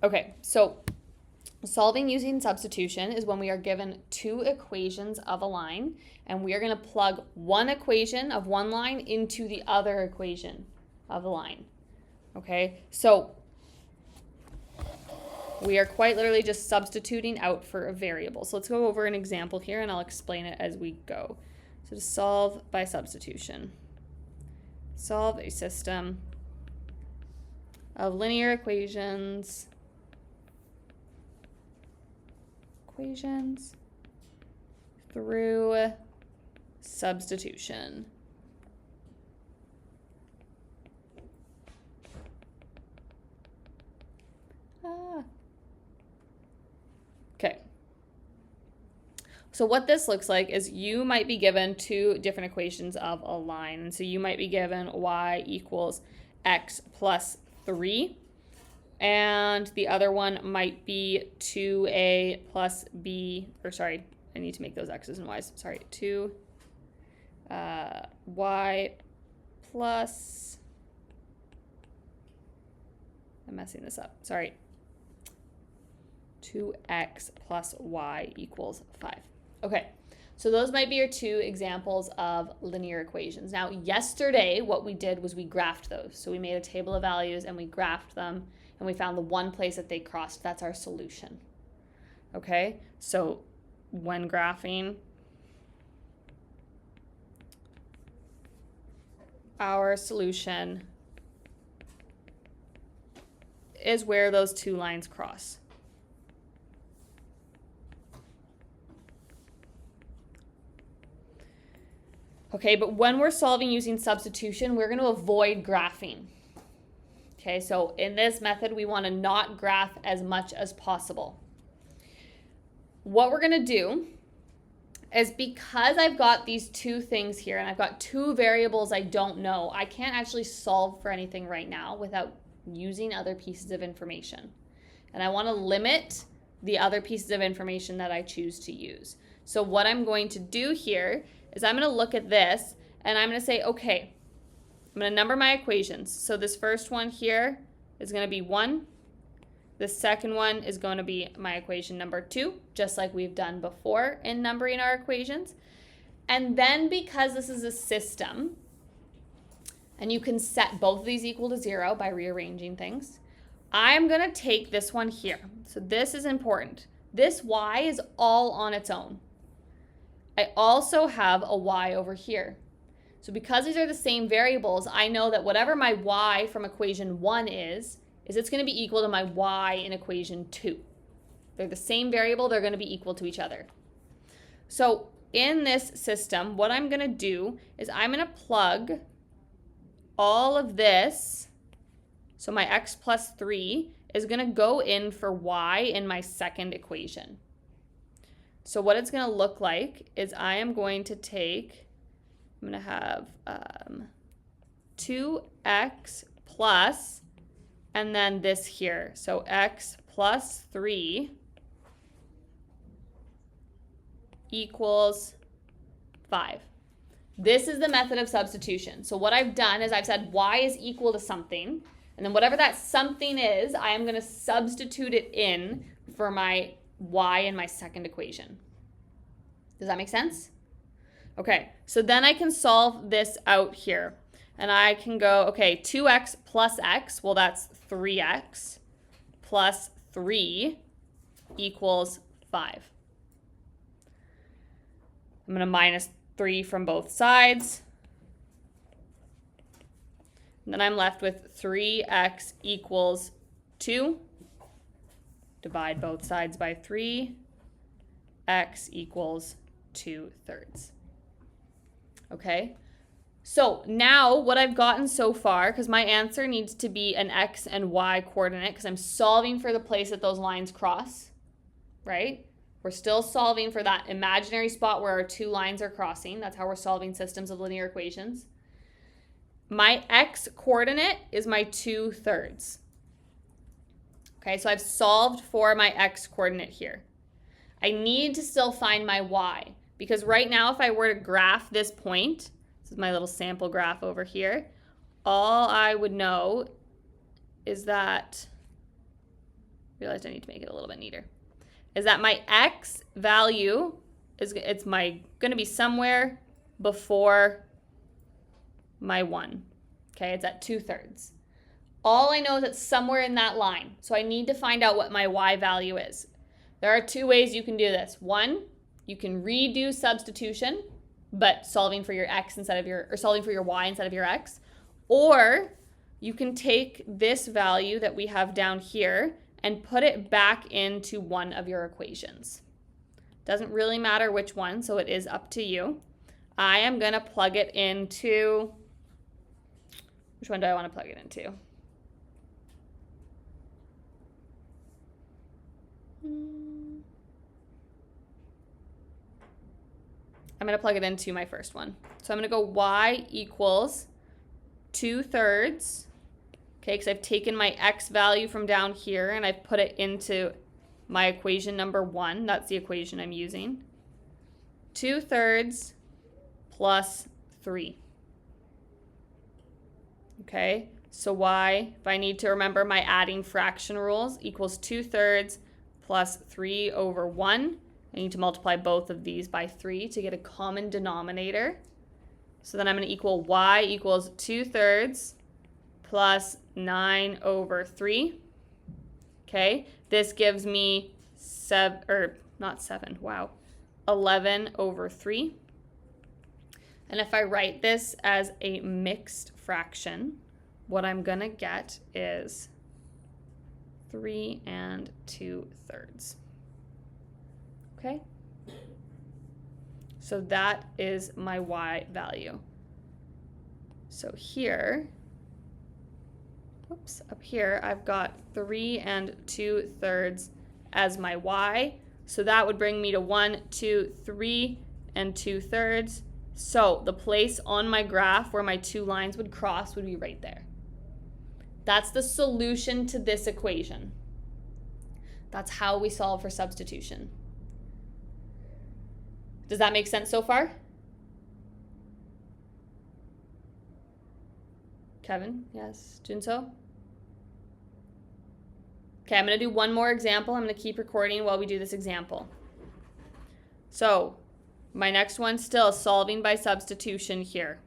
Okay, so solving using substitution is when we are given two equations of a line, and we are going to plug one equation of one line into the other equation of a line. Okay, so we are quite literally just substituting out for a variable. So let's go over an example here, and I'll explain it as we go. So to solve by substitution, solve a system of linear equations through substitution. Okay. So what this looks like is you might be given two different equations of a line. And so you might be given y equals x plus 3. And the other one might be 2a plus b, or sorry, I need to make those x's and y's. Sorry, 2 y plus, I'm messing this up, sorry, 2x plus y equals 5. Okay, so those might be your two examples of linear equations. Now, yesterday, what we did was we graphed those. So we made a table of values and we graphed them, and we found the one place that they crossed. That's our solution. Okay, so when graphing, our solution is where those two lines cross. Okay, but when we're solving using substitution, we're going to avoid graphing. Okay, so in this method, we want to not graph as much as possible. What we're going to do is, because I've got these two things here and I've got two variables I don't know, I can't actually solve for anything right now without using other pieces of information. And I want to limit the other pieces of information that I choose to use. So what I'm going to do here is I'm going to look at this and I'm going to say, okay, I'm going to number my equations. So this first one here is going to be 1. The second one is going to be my equation number 2, just like we've done before in numbering our equations. And then, because this is a system, and you can set both of these equal to 0 by rearranging things, I'm going to take this one here. So this is important. This y is all on its own. I also have a y over here. So because these are the same variables, I know that whatever my y from equation 1 is it's going to be equal to my y in equation 2. They're the same variable, they're going to be equal to each other. So in this system, what I'm going to do is I'm going to plug all of this. So my x plus 3 is going to go in for y in my second equation. So what it's going to look like is I am going to take, I'm going to have 2x plus, and then this here. So x plus 3 equals 5. This is the method of substitution. So what I've done is I've said y is equal to something, and then whatever that something is, I am going to substitute it in for my y in my second equation. Does that make sense? Okay, so then I can solve this out here. And I can go, okay, 2x plus x, well, that's 3x plus 3 equals 5. I'm going to minus 3 from both sides. And then I'm left with 3x equals 2. Divide both sides by 3. X equals 2/3. Okay? So now what I've gotten so far, because my answer needs to be an x and y coordinate because I'm solving for the place that those lines cross, right? We're still solving for that imaginary spot where our two lines are crossing. That's how we're solving systems of linear equations. My x coordinate is my 2/3. Okay, so I've solved for my x coordinate here. I need to still find my y, because right now if I were to graph this point, this is my little sample graph over here, all I would know is that realized I need to make it a little bit neater, is that my x value is going to be somewhere before my 1. Okay, it's at 2/3. All I know is it's somewhere in that line. So I need to find out what my y value is. There are 2 ways you can do this. One, you can redo substitution, but solving for your x instead of or solving for your y instead of your x. Or you can take this value that we have down here and put it back into one of your equations. Doesn't really matter which one, so it is up to you. I am going to plug it into, which one do I want to plug it into? I'm going to plug it into my first one. So I'm going to go y equals 2/3. Okay, because I've taken my x value from down here and I've put it into my equation number 1. That's the equation I'm using. 2/3 plus 3. Okay, so y, if I need to remember my adding fraction rules, equals 2/3 plus 3 over 1. I need to multiply both of these by 3 to get a common denominator. So then I'm going to equal y equals 2/3 plus 9 over 3. Okay, this gives me 11 over 3. And if I write this as a mixed fraction, what I'm going to get is 3 2/3. Okay? So that is my y value. So here, up here, I've got 3 2/3 as my y. So that would bring me to 1, 2, 3 2/3. So the place on my graph where my 2 lines would cross would be right there. That's the solution to this equation. That's how we solve for substitution. Does that make sense so far? Kevin? Yes. Junso? Okay, I'm going to do one more example. I'm going to keep recording while we do this example. So, my next one still solving by substitution here.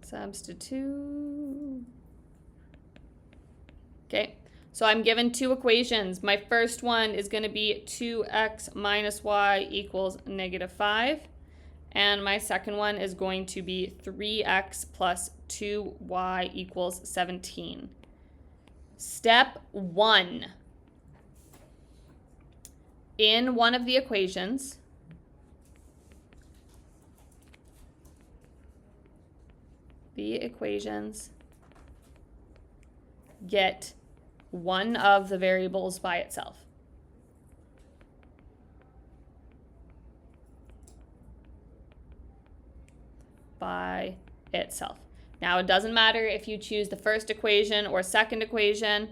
Substitute. Okay, so I'm given 2 equations. My first one is going to be 2x minus y equals -5. And my second one is going to be 3x plus 2y equals 17. Step 1. In one of the equations, get one of the variables by itself. Now, it doesn't matter if you choose the first equation or second equation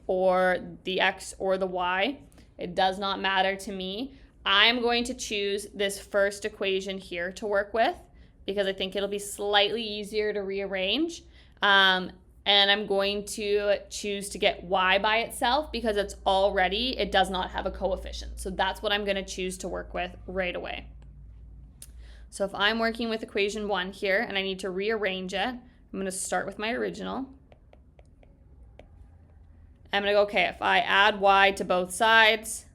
or the x or the y. It does not matter to me. I'm going to choose this first equation here to work with because I think it'll be slightly easier to rearrange. And I'm going to choose to get y by itself because it does not have a coefficient. So that's what I'm going to choose to work with right away. So if I'm working with equation 1 here and I need to rearrange it, I'm going to start with my original. I'm going to go, okay, if I add y to both sides,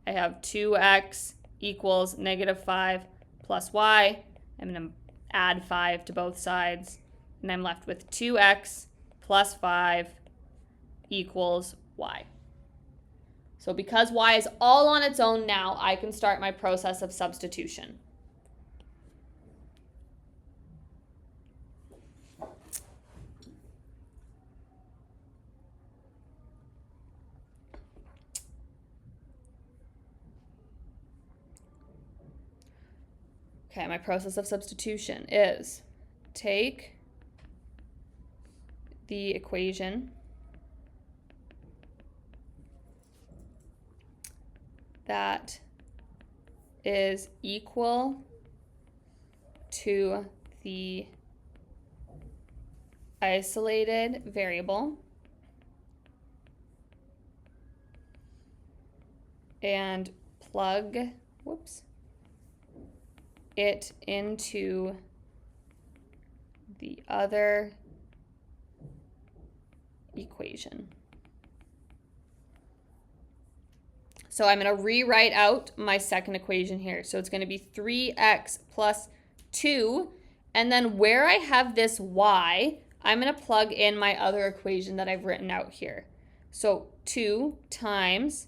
I have 2x equals -5 plus y. I'm going to add 5 to both sides, and I'm left with 2x plus 5 equals y. So because y is all on its own now, I can start my process of substitution. Okay, my process of substitution is take the equation that is equal to the isolated variable and plug, it into the other equation. So I'm going to rewrite out my second equation here. So it's going to be 3x plus 2. And then where I have this y, I'm going to plug in my other equation that I've written out here. So 2 times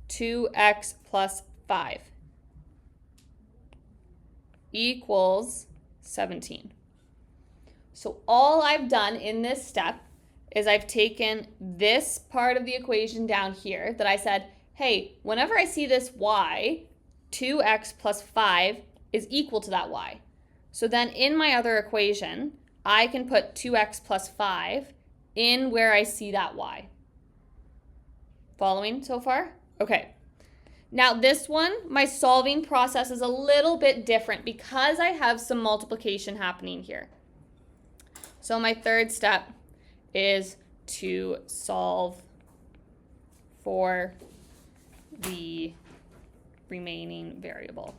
2x plus 5 equals 17. So all I've done in this step is I've taken this part of the equation down here that I said, hey, whenever I see this y, 2x plus 5 is equal to that y. So then in my other equation, I can put 2x plus 5 in where I see that y. Following so far? Okay. Now this one, my solving process is a little bit different because I have some multiplication happening here. So my third step is to solve for the remaining variable.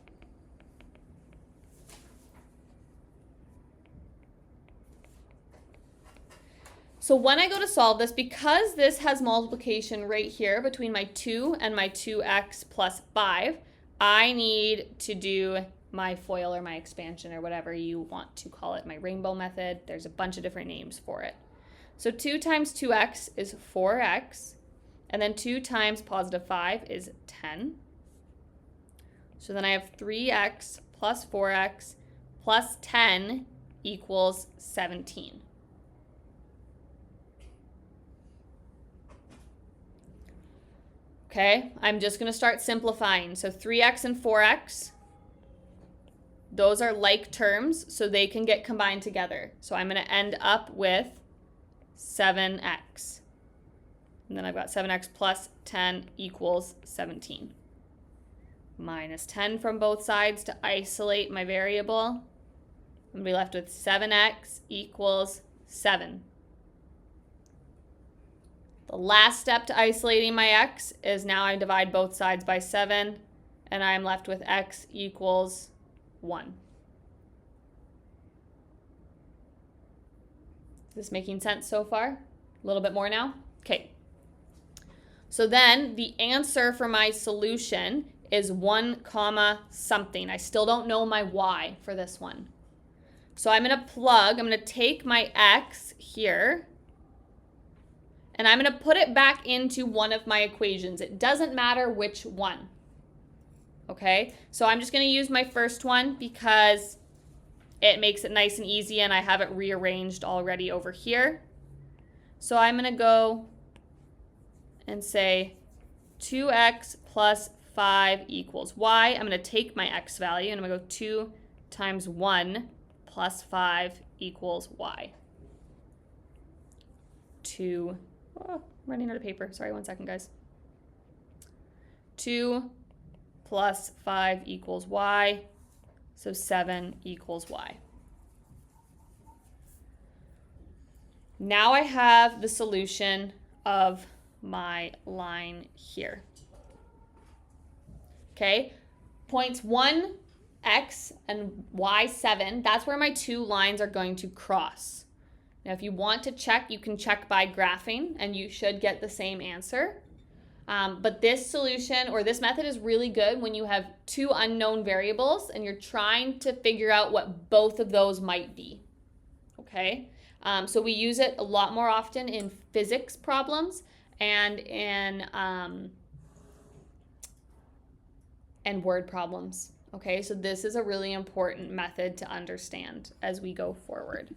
So when I go to solve this, because this has multiplication right here between my 2 and my 2x plus 5, I need to do my FOIL or my expansion or whatever you want to call it, my rainbow method. There's a bunch of different names for it. So 2 times 2x is 4x, and then 2 times positive 5 is 10. So then I have 3x plus 4x plus 10 equals 17. Okay, I'm just going to start simplifying. So 3x and 4x, those are like terms, so they can get combined together. So I'm going to end up with 7x. And then I've got 7x plus 10 equals 17. Minus 10 from both sides to isolate my variable. I'm going to be left with 7x equals 7. The last step to isolating my x is now I divide both sides by 7, and I'm left with x equals 1. Is this making sense so far? A little bit more now? Okay. So then the answer for my solution is 1 comma something. I still don't know my y for this one. So I'm going to take my x here, and I'm going to put it back into one of my equations. It doesn't matter which one. Okay, so I'm just going to use my first one because it makes it nice and easy, and I have it rearranged already over here. So I'm going to go and say 2x plus 5 equals y. I'm going to take my x value, and I'm going to go 2 times 1 plus 5 equals y. 2, oh, running out of paper. Sorry, 1 second, guys. 2 plus 5 equals y, so 7 equals y. Now I have the solution of my line here. Okay, points 1, x, and y, 7, that's where my two lines are going to cross. Now if you want to check, you can check by graphing, and you should get the same answer. But this solution or this method is really good when you have two unknown variables and you're trying to figure out what both of those might be. Okay, so we use it a lot more often in physics problems and in word problems. Okay, so this is a really important method to understand as we go forward.